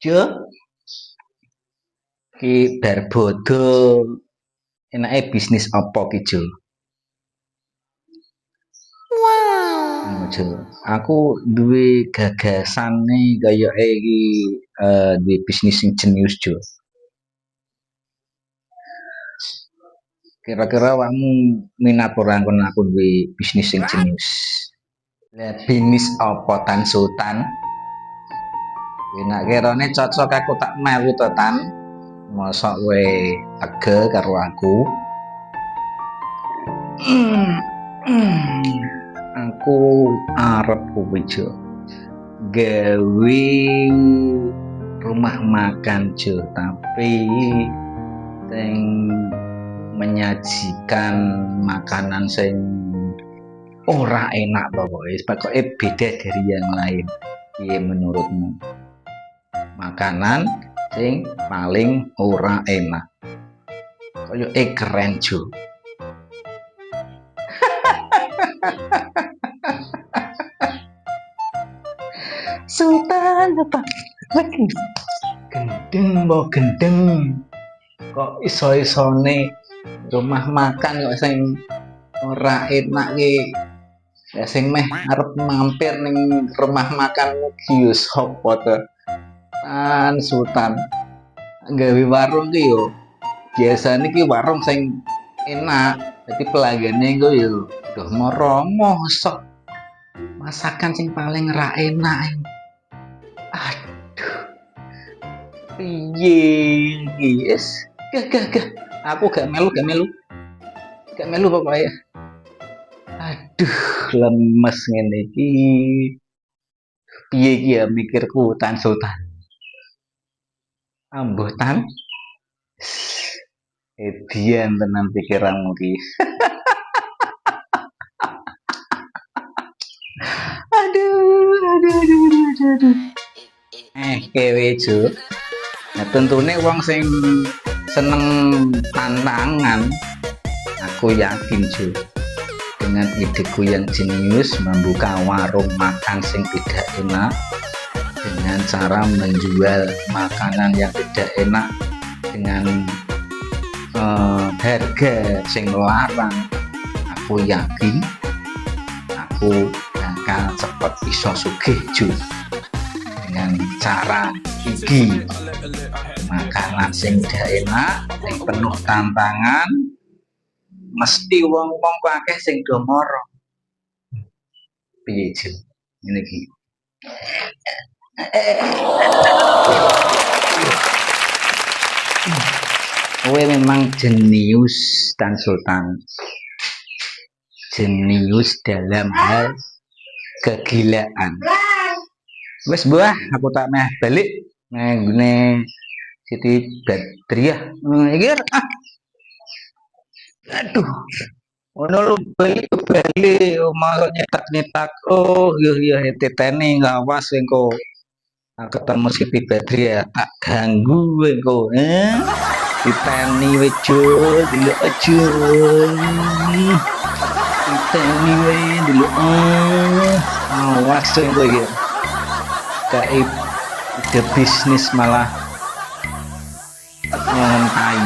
Jo, ki bar bodo enake bisnis apa ki Jo? Jo, aku duwe gagasan nih kayake iki duwe bisnis sing jenius Jo. Kira-kira awakmu minat ora kon aku duwe bisnis sing jenius? Lah bisnis apa Tan Sultan? Nek kirane cocok aku tak melu to Tan. Mosok kowe tege karo aku. Aku arep kuwi Jo. Gawe rumah makan Jo, tapi sing menyajikan makanan sing ora enak pokoknya beda dari yang lain. Piye menurutmu? Makanan sing paling ora enak. Koyo keren Jo. Sultan apa? Lagi gendeng mau gendeng. Kok iso-isone rumah makan kok sing ora enak ki. Ya sing meh arep mampir ning rumah makan ki yo sapa to? Tan Sultan. Gawe warung ki yo biasane ki warung sing enak. Jadi pelanggannya ku yo duh moromo sok masakan sing paling ra enak. Aduh. Piye iki? Gah. Aku gak melu. Gak melu pokoknya. Aduh, lemes ngene iki. Piye iki ya mikirku Tan Sultan? Ambuh Tan. Edian tenan pikiranmu ki. Aduh. Kewe Jo. Nah, tentunya wong sing seneng tantangan, aku yakin Jo, dengan ideku yang jenius membuka warung makan sing tidak enak dengan cara menjual makanan yang tidak enak dengan harga sing larang. Aku yakin aku bakal cepet iso sugih Jo dengan cara iki. Makanan sing gak enak, sing penuh tantangan, mesti wong-wong akeh sing do moro. Piye Jo? Ngene iki. Kowe memang jenius Tan Sultan. Jenius dalam hal kegilaan. Wes buah, aku tak meh balik nang ngene Siti Badriah. Iki aduh. Ono lu balik masuk nyetak. Oh, iya tetene ngawas engko. Ketemu Siti Badriah tak ganggu engko. Diteni wejo, delok aja. Diteni wae delok. Awas engko iki. Kayak ide bisnis malah ngontai.